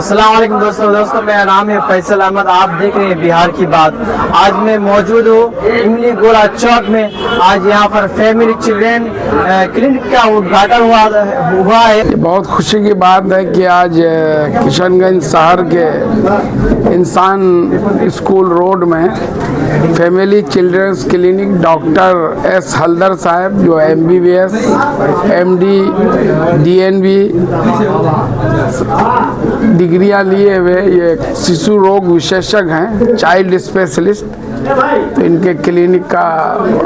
अस्सलाम वालेकुम दोस्तों मेरा नाम है फैसल अहमद। आप देख रहे हैं बिहार की बात। आज मैं मौजूद हूँ इमली गोला चौक में। आज यहाँ पर फैमिली चिल्ड्रेन क्लिनिक का उद्घाटन हुआ है। बहुत खुशी की बात है कि आज किशनगंज शहर के इंसान स्कूल रोड में family children's clinic doctor S Haldar साहब जो MBBS MD DNB डिग्रियां लिए हुए ये शिशु रोग विशेषज्ञ हैं, चाइल्ड स्पेशलिस्ट। तो इनके क्लिनिक का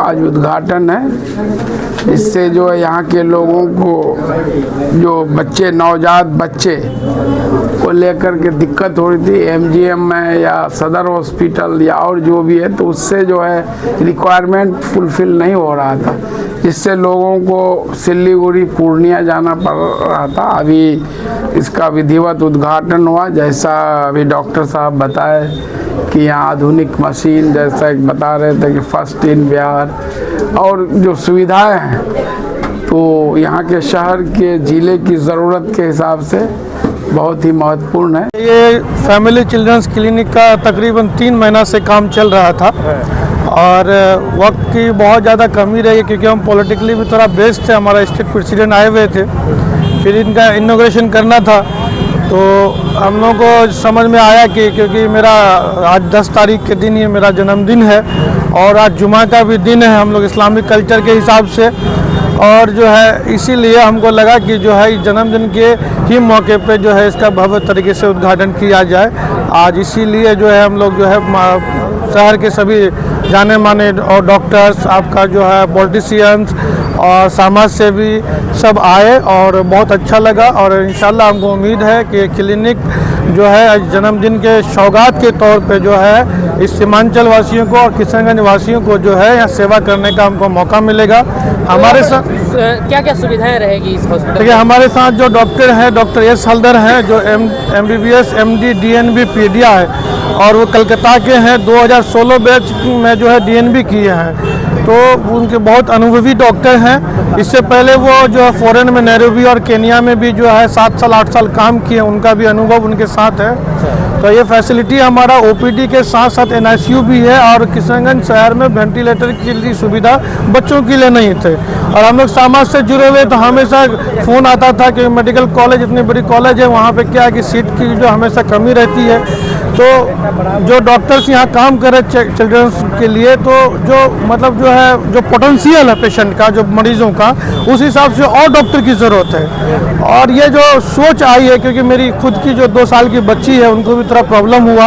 आज उद्घाटन है। इससे जो है यहाँ के लोगों को जो बच्चे नवजात बच्चे को लेकर के दिक्कत हो रही थी MGM में या सदर हॉस्पिटल या और जो भी है, तो उससे जो है रिक्वायरमेंट फुलफिल नहीं हो रहा था, जिससे लोगों को सिल्लीगुड़ी पूर्णिया जाना पड़ रहा था। अभी इसका विधिवत उद्घाटन हुआ। जैसा अभी डॉक्टर साहब बताए कि यहाँ आधुनिक मशीन जैसा एक बता रहे थे कि फर्स्ट इन बिहार और जो सुविधाएं हैं, तो यहाँ के शहर के ज़िले की ज़रूरत के हिसाब से बहुत ही महत्वपूर्ण है। ये फैमिली चिल्ड्रंस क्लिनिक का तकरीबन 3 महीना से काम चल रहा था और वक्त की बहुत ज़्यादा कमी रही, क्योंकि हम पॉलिटिकली भी थोड़ा बेस्ड थे। हमारा स्टेट प्रेसिडेंट आए हुए थे, फिर इनका इनॉग्रेशन करना था। तो हम लोगों को समझ में आया कि क्योंकि मेरा आज 10 तारीख के दिन ये मेरा जन्मदिन है और आज जुमा का भी दिन है हम लोग इस्लामिक कल्चर के हिसाब से, और जो है इसीलिए हमको लगा कि जो है जन्मदिन के ही मौके पे जो है इसका भव्य तरीके से उद्घाटन किया जाए आज। इसीलिए जो है हम लोग जो है शहर के सभी जाने माने और डॉक्टर्स, आपका जो है पॉलिटिशियंस और समाज सेवी सब आए और बहुत अच्छा लगा। और इंशाल्लाह हमको उम्मीद है कि क्लिनिक जो है जन्मदिन के सौगात के तौर पे जो है इस सीमांचल वासियों को और किशनगंज वासियों को जो है यहाँ सेवा करने का हमको मौका मिलेगा। हमारे साथ क्या क्या सुविधाएं रहेगी इस हॉस्पिटल? देखिए, हमारे साथ जो डॉक्टर हैं डॉक्टर एस हल्दर हैं जो MBBS MD DNB पीडिया है और वो कलकत्ता के हैं। 2016 बैच में जो है DNB किए हैं, तो उनके बहुत अनुभवी डॉक्टर हैं। इससे पहले वो जो है फॉरेन में नैरोबी और केनिया में भी जो है 7 साल 8 साल काम किए, उनका भी अनुभव उनके साथ है। तो ये फैसिलिटी हमारा OPD के साथ साथ NICU भी है और किशनगंज शहर में वेंटिलेटर की लिए सुविधा बच्चों के लिए नहीं थे। और हम लोग समाज से जुड़े हुए, तो हमेशा फ़ोन आता था कि मेडिकल कॉलेज इतनी बड़ी कॉलेज है, वहाँ पे क्या है कि सीट की जो हमेशा कमी रहती है। तो जो डॉक्टर्स यहाँ काम कर रहे चिल्ड्रंस के लिए, तो जो मतलब जो है जो पोटेंशियल है पेशेंट का, जो मरीजों का, उस हिसाब से और डॉक्टर की ज़रूरत है। और ये जो सोच आई है, क्योंकि मेरी खुद की जो 2 साल की बच्ची है उनको भी थोड़ा प्रॉब्लम हुआ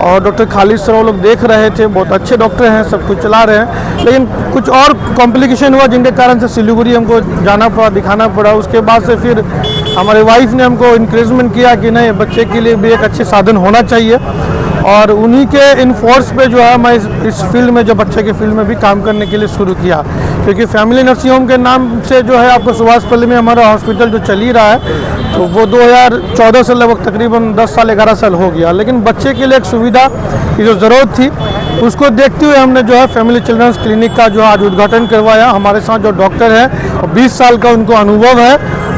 और डॉक्टर खालिद सर वो लोग देख रहे थे, बहुत अच्छे डॉक्टर हैं, सब कुछ चला रहे हैं, लेकिन कुछ और कॉम्प्लिकेशन हुआ जिनके कारण से सिलीगुड़ी हमको जाना पड़ा, दिखाना पड़ा। उसके बाद से फिर हमारे वाइफ ने हमको इंकरेजमेंट किया कि नहीं, बच्चे के लिए भी एक अच्छे साधन होना चाहिए। और उन्हीं के इन्फोर्स पे जो है मैं इस फील्ड में, जो बच्चे के फील्ड में भी काम करने के लिए शुरू किया, क्योंकि फैमिली नर्सिंग होम के नाम से जो है आपको सुभाषपल्ली में हमारा हॉस्पिटल जो चल ही रहा है, तो वो 2014 से लगभग तकरीबन 10 साल 11 साल हो गया। लेकिन बच्चे के लिए एक सुविधा की जो ज़रूरत थी, उसको देखते हुए हमने जो है फैमिली चिल्ड्रंस क्लिनिक का जो आज उद्घाटन करवाया। हमारे साथ जो डॉक्टर है 20 साल का उनको अनुभव है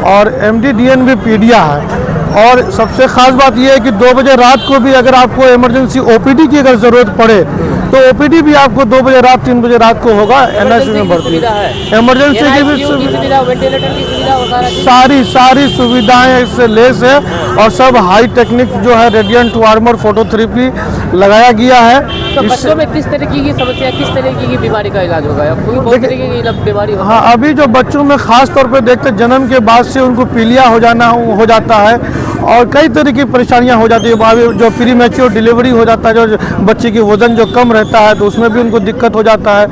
और MD DNB पीडिया है। और सबसे ख़ास बात यह है कि 2 बजे रात को भी अगर आपको इमरजेंसी OPD की अगर ज़रूरत पड़े, तो OPD भी आपको 2 बजे रात 3 बजे रात को होगा। NICU में भर्ती इमरजेंसी की भी सुविधा, वेंटिलेटर की सुविधा, सारी सुविधाएं इससे लेस है। और सब हाई टेक्निक जो है रेडिएंट वार्मर फोटोथेरेपी लगाया गया है। तो बच्चों में किस तरीके की समस्या, किस तरीके की बीमारी का इलाज होगा? बहुत तरीके की बीमारी होगी। हाँ, अभी जो बच्चों में खास तौर पे देखते जन्म के बाद से उनको पीलिया हो जाता है और कई तरह की परेशानियां हो जाती है। जो प्री मैच्योर डिलीवरी हो जाता है, जो बच्चे की वजन जो कम रहता है, तो उसमें भी उनको दिक्कत हो जाता है।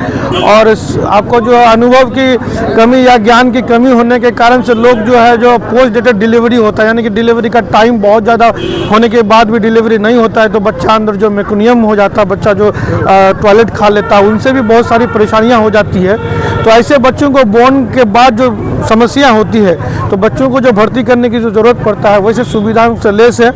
और आपको जो अनुभव की कमी या ज्ञान की कमी होने के कारण से लोग जो है जो पोस्ट डेटेड डिलीवरी होता है, यानी कि डिलीवरी का टाइम बहुत ज़्यादा होने के बाद भी डिलीवरी नहीं होता है, तो बच्चा अंदर जो मेक्यूनियम हो जाता है, बच्चा जो टॉयलेट खा लेता है, उनसे भी बहुत सारी परेशानियाँ हो जाती है। तो ऐसे बच्चों को बोर्न के बाद जो समस्या होती है, तो बच्चों को जो भर्ती करने की जो ज़रूरत पड़ता है, वैसे सुविधाओं से लेस है,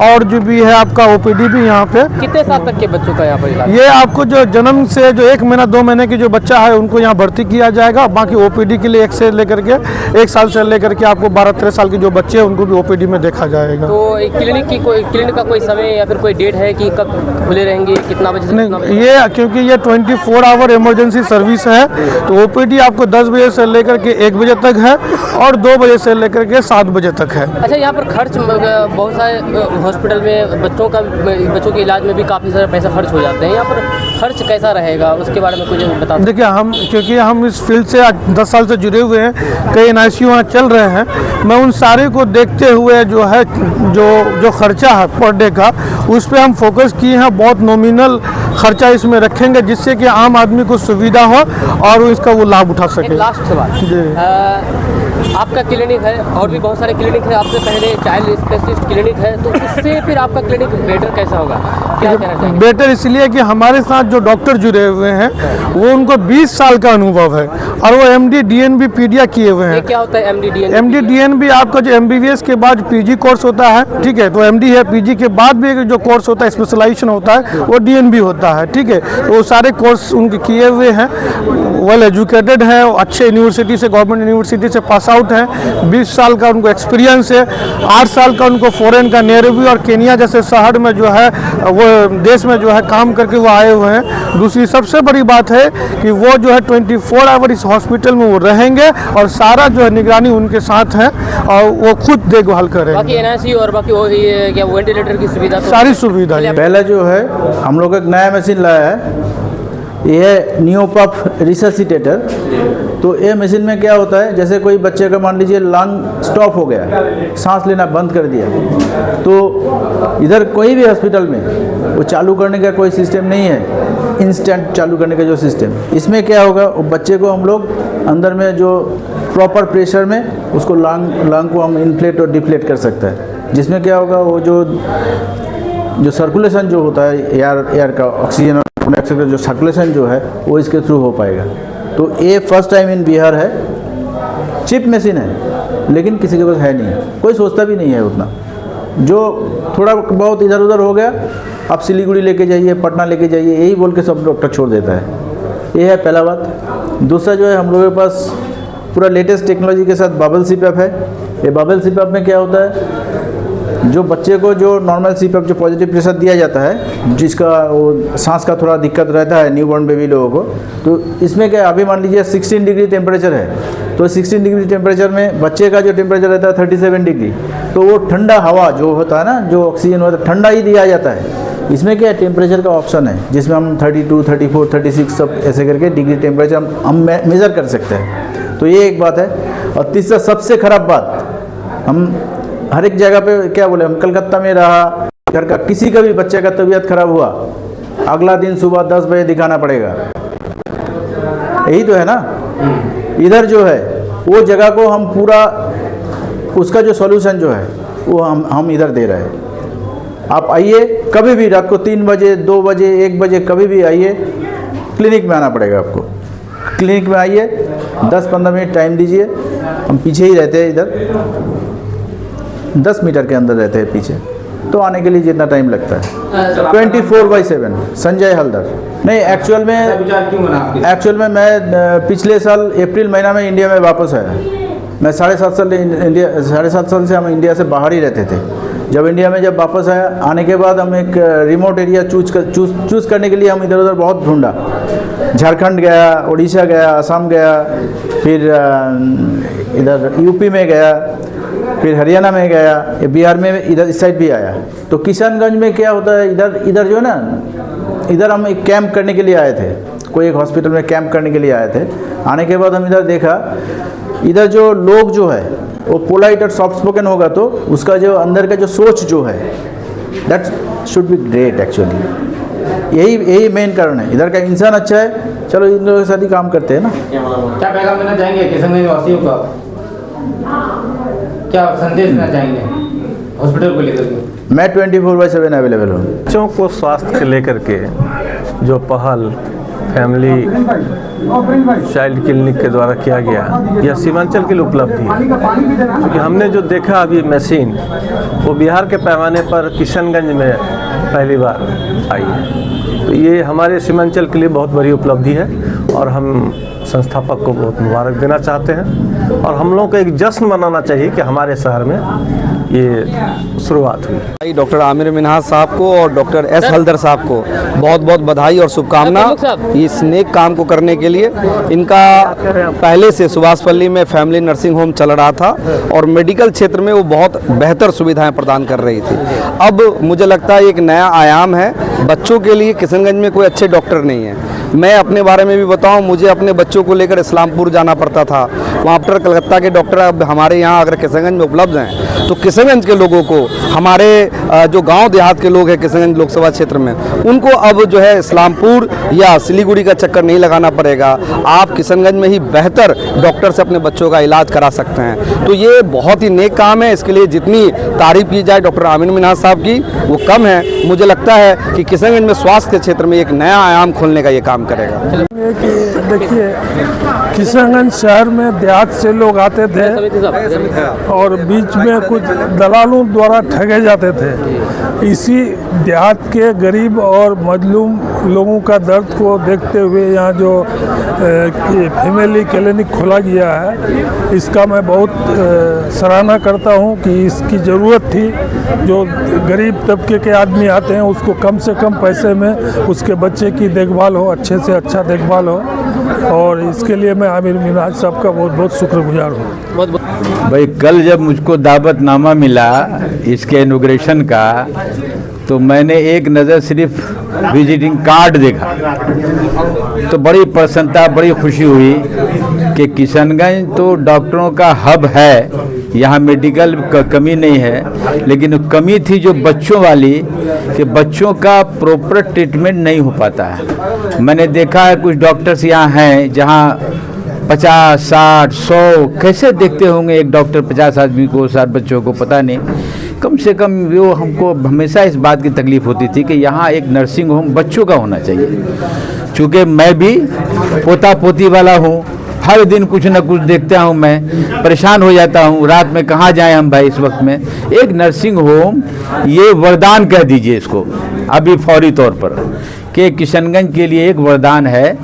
और जो भी है आपका ओपीडी भी यहाँ पे। कितने साल तक के बच्चों का यहाँ पर इलाज? ये आपको जो जन्म से जो 1 महीना 2 महीने की जो बच्चा है उनको यहाँ भर्ती किया जाएगा। बाकी ओपीडी के लिए 1 साल से लेकर के आपको 12-13 साल के जो बच्चे हैं उनको भी ओपीडी में देखा जाएगा। तो क्लिनिक का कोई समय या फिर कोई डेट है कि कब खुले रहेंगे, कितना बजे से कितना बजे? नहीं, ये क्योंकि ये 24 आवर इमरजेंसी सर्विस है, तो ओपीडी आपको 10 बजे से लेकर के 1 बजे तक है और 2 बजे से लेकर के 7 बजे तक है। अच्छा, यहाँ पर खर्च बहुत सारे हॉस्पिटल में बच्चों के इलाज में भी काफ़ी सारा पैसा खर्च हो जाते हैं, यहाँ पर खर्च कैसा रहेगा उसके बारे में कुछ बता। देखिए, क्योंकि हम इस फील्ड से आज 10 साल से जुड़े हुए हैं, कई NICU वहाँ चल रहे हैं, मैं उन सारे को देखते हुए जो है जो खर्चा है पर डे का, उस पर हम फोकस किए हैं। बहुत नॉमिनल खर्चा इसमें रखेंगे जिससे कि आम आदमी को सुविधा हो और वो इसका वो लाभ उठा सके। लास्ट सवाल जी, आपका क्लिनिक है और भी बहुत सारे क्लिनिक है, आपसे पहले चाइल्ड स्पेशलिस्ट क्लिनिक है, तो उससे फिर आपका क्लिनिक बेटर कैसा होगा, क्या कहना चाहेंगे? बेटर इसलिए कि हमारे साथ जो डॉक्टर जुड़े हुए हैं वो उनको 20 साल का अनुभव है और वो MD DNB पीडिया किए हुए हैं। क्या होता है MD DNB? आपका जो MBBS के बाद PG कोर्स होता है, ठीक है, तो MD है, PG के बाद भी जो कोर्स होता है स्पेशलाइजेशन होता है वो DNB होता है, ठीक है। तो वो सारे कोर्स उनके किए हुए हैं, वेल एजुकेटेड है, अच्छे यूनिवर्सिटी से, गवर्नमेंट यूनिवर्सिटी से पास आउट है, 20 साल का उनको एक्सपीरियंस है, 8 साल का उनको फॉरेन का नैरोबी और केनिया जैसे शहर में जो है वो देश में जो है काम करके वो आए हुए हैं। दूसरी सबसे बड़ी बात है कि वो जो है 24 आवर इस हॉस्पिटल में वो रहेंगे और सारा जो है निगरानी उनके साथ है और वो खुद देखभाल करेंगे। बाकी NICU और बाकी क्या वेंटिलेटर की सुविधा तो सारी सुविधा है। पहला जो है हम लोग एक नया मशीन लाया है, ये है नियोपफ रिससिटेटर। तो ये मशीन में क्या होता है, जैसे कोई बच्चे का मान लीजिए लंग स्टॉप हो गया, सांस लेना बंद कर दिया, तो इधर कोई भी हॉस्पिटल में वो चालू करने का कोई सिस्टम नहीं है, इंस्टेंट चालू करने का जो सिस्टम। इसमें क्या होगा, वो बच्चे को हम लोग अंदर में जो प्रॉपर प्रेशर में उसको लंग को हम इन्फ्लेट और डिफ्लेट कर सकते हैं, जिसमें क्या होगा वो जो सर्कुलेशन जो होता है एयर का, ऑक्सीजन और डाइऑक्साइड का जो सर्कुलेशन जो है वो इसके थ्रू हो पाएगा। तो ये फर्स्ट टाइम इन बिहार है, चिप मशीन है लेकिन किसी के पास है नहीं, कोई सोचता भी नहीं है उतना। जो थोड़ा बहुत इधर उधर हो गया, आप सिलीगुड़ी लेके जाइए, पटना लेके जाइए, यही बोल के सब डॉक्टर छोड़ देता है। ये है पहला बात। दूसरा जो है, हम लोगों के पास पूरा लेटेस्ट टेक्नोलॉजी के साथ बबल CPAP है। ये बबल CPAP में क्या होता है, जो बच्चे को जो नॉर्मल CPAP जो पॉजिटिव प्रेशर दिया जाता है, जिसका वो सांस का थोड़ा दिक्कत रहता है न्यूबॉर्न बेबी लोगों को, तो इसमें क्या, अभी मान लीजिए 16 डिग्री टेम्परेचर है, तो 16 डिग्री टेम्परेचर में बच्चे का जो टेम्परेचर रहता है 37 डिग्री, तो वो ठंडा हवा जो होता है ना, जो ऑक्सीजन होता है, ठंडा ही दिया जाता है। इसमें क्या टेम्परेचर का ऑप्शन है, जिसमें हम 32, 34, 36 सब ऐसे करके डिग्री टेम्परेचर हम मेज़र कर सकते हैं। तो ये एक बात है। और तीसरा सबसे ख़राब बात, हम हर एक जगह पे क्या बोले, हम कलकत्ता में रहा, घर का किसी का भी बच्चे का तबीयत खराब हुआ, अगला दिन सुबह 10 बजे दिखाना पड़ेगा, यही तो है ना। इधर जो है वो जगह को हम पूरा उसका जो सॉल्यूशन जो है वो हम इधर दे रहे हैं। आप आइए कभी भी, रात को 3 बजे, 2 बजे, 1 बजे, कभी भी आइए, क्लिनिक में आना पड़ेगा आपको। क्लिनिक में आइए, 10-15 मिनट टाइम दीजिए, हम पीछे ही रहते हैं, इधर 10 मीटर के अंदर रहते हैं पीछे, तो आने के लिए जितना टाइम लगता है 24/7। संजय हल्दर। नहीं, एक्चुअल में मैं पिछले साल अप्रैल महीना में इंडिया में वापस आया। मैं 7.5 साल से हम इंडिया से बाहर ही रहते थे। जब इंडिया में वापस आने के बाद हम एक रिमोट एरिया चूज़ करने के लिए हम इधर उधर बहुत ढूंढा। झारखंड गया, उड़ीसा गया, असम गया, फिर इधर यूपी में गया, फिर हरियाणा में गया, बिहार में इधर इस साइड भी आया। तो किशनगंज में क्या होता है, इधर जो है ना, इधर हम एक कैंप करने के लिए आए थे, कोई एक हॉस्पिटल में कैंप करने के लिए आए थे। आने के बाद हम इधर देखा, इधर जो लोग जो है वो पोलाइट और सॉफ्ट स्पोकन होगा, तो उसका जो अंदर का जो सोच जो है, that should be great actually. यही मेन कारण है। इधर का इंसान अच्छा है, चलो इन लोगों के साथ ही काम करते हैं ना। क्या पैगाम देना चाहेंगे किशनगंज वासियों का, क्या संदेश देना चाहेंगे हॉस्पिटल को लेकर के? मैं 24/7 अवेलेबल हूँ। बच्चों को स्वास्थ्य के लेकर के जो पहल फैमिली चाइल्ड क्लिनिक के द्वारा किया गया, यह सीमांचल के लिए उपलब्धि है। क्योंकि हमने जो देखा अभी मशीन, वो बिहार के पैमाने पर किशनगंज में पहली बार आई है। तो ये हमारे सीमांचल के लिए बहुत बड़ी उपलब्धि है और हम संस्थापक को बहुत मुबारक देना चाहते हैं और हम लोगों को एक जश्न मनाना चाहिए कि हमारे शहर में ये शुरुआत हुई। डॉक्टर आमिर मिन्हाज साहब को और डॉक्टर एस हल्दर साहब को बहुत बहुत बधाई और शुभकामना इस नेक काम को करने के लिए। इनका पहले से सुभाषपल्ली में फैमिली नर्सिंग होम चल रहा था और मेडिकल क्षेत्र में वो बहुत बेहतर सुविधाएं प्रदान कर रही थी। अब मुझे लगता है एक नया आयाम है बच्चों के लिए। किशनगंज में कोई अच्छे डॉक्टर नहीं है। मैं अपने बारे में भी बताऊं, मुझे अपने बच्चों को लेकर इस्लामपुर जाना पड़ता था। वहाँ पर कलकत्ता के डॉक्टर अब हमारे यहाँ अगर किशनगंज में उपलब्ध हैं तो किशनगंज के लोगों को, हमारे जो गांव देहात के लोग हैं किशनगंज लोकसभा क्षेत्र में, उनको अब जो है इस्लामपुर या सिलीगुड़ी का चक्कर नहीं लगाना पड़ेगा। आप किशनगंज में ही बेहतर डॉक्टर से अपने बच्चों का इलाज करा सकते हैं। तो ये बहुत ही नेक काम है। इसके लिए जितनी तारीफ की जाए डॉक्टर आमिर मिन्हाज साहब की वो कम है। मुझे लगता है कि किशनगंज में स्वास्थ्य के क्षेत्र में एक नया आयाम खोलने का ये काम करेगा। देखिए, किशनगंज शहर में देहात से लोग आते थे और बीच में कुछ दलालों द्वारा ठगे जाते थे। इसी देहात के गरीब और मजलूम लोगों का दर्द को देखते हुए यहाँ जो फैमिली क्लिनिक खोला गया है, इसका मैं बहुत सराहना करता हूँ कि इसकी ज़रूरत थी। जो गरीब तबके के आदमी आते हैं उसको कम से कम पैसे में उसके बच्चे की देखभाल हो, अच्छे से अच्छा देखभाल हो, और इसके लिए मैं आमिर मिन्हाज साहब का बहुत बहुत शुक्रगुजार हूँ। भाई कल जब मुझको दावतनामा मिला इसके इनॉग्रेशन का, तो मैंने एक नज़र सिर्फ विजिटिंग कार्ड देखा तो बड़ी प्रसन्नता, बड़ी खुशी हुई कि किशनगंज तो डॉक्टरों का हब है। यहाँ मेडिकल का कमी नहीं है, लेकिन कमी थी जो बच्चों वाली, कि बच्चों का प्रॉपर ट्रीटमेंट नहीं हो पाता है। मैंने देखा है कुछ डॉक्टर्स यहाँ हैं जहाँ 50, 60, 100 कैसे देखते होंगे एक डॉक्टर 50 आदमी को, 60 बच्चों को, पता नहीं। कम से कम वो हमको हमेशा इस बात की तकलीफ़ होती थी कि यहाँ एक नर्सिंग होम बच्चों का होना चाहिए। चूँकि मैं भी पोता पोती वाला हूँ, हर दिन कुछ न कुछ देखता हूँ, मैं परेशान हो जाता हूँ। रात में कहाँ जाएं हम भाई इस वक्त में। एक नर्सिंग होम ये वरदान कह दीजिए इसको अभी फौरी तौर पर, कि किशनगंज के लिए एक वरदान है।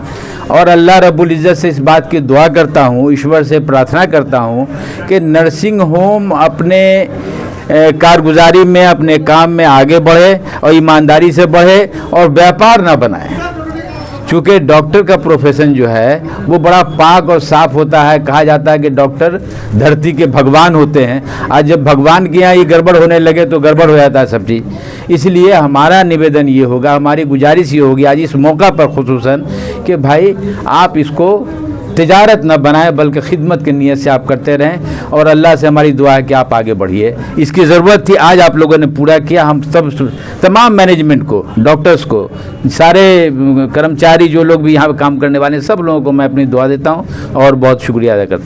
और अल्लाह रब्बुल इज़्ज़त से इस बात की दुआ करता हूँ, ईश्वर से प्रार्थना करता हूँ कि नर्सिंग होम अपने कारगुजारी में, अपने काम में आगे बढ़े और ईमानदारी से बढ़े और व्यापार ना बनाए। चूँकि डॉक्टर का प्रोफेशन जो है वो बड़ा पाक और साफ होता है। कहा जाता है कि डॉक्टर धरती के भगवान होते हैं। आज जब भगवान के यहाँ ये गड़बड़ होने लगे तो गड़बड़ हो जाता है सब चीज़। इसलिए हमारा निवेदन ये होगा, हमारी गुजारिश ये होगी आज इस मौका पर खुसूसन, कि भाई आप इसको तिजारत न बनाएं बल्कि खिदमत की नीयत से आप करते रहें। और अल्लाह से हमारी दुआ है कि आप आगे बढ़िए। इसकी ज़रूरत थी, आज आप लोगों ने पूरा किया। हम सब तमाम मैनेजमेंट को, डॉक्टर्स को, सारे कर्मचारी जो लोग भी यहाँ काम करने वाले हैं, सब लोगों को मैं अपनी दुआ देता हूँ और बहुत शुक्रिया अदा करता हूँ।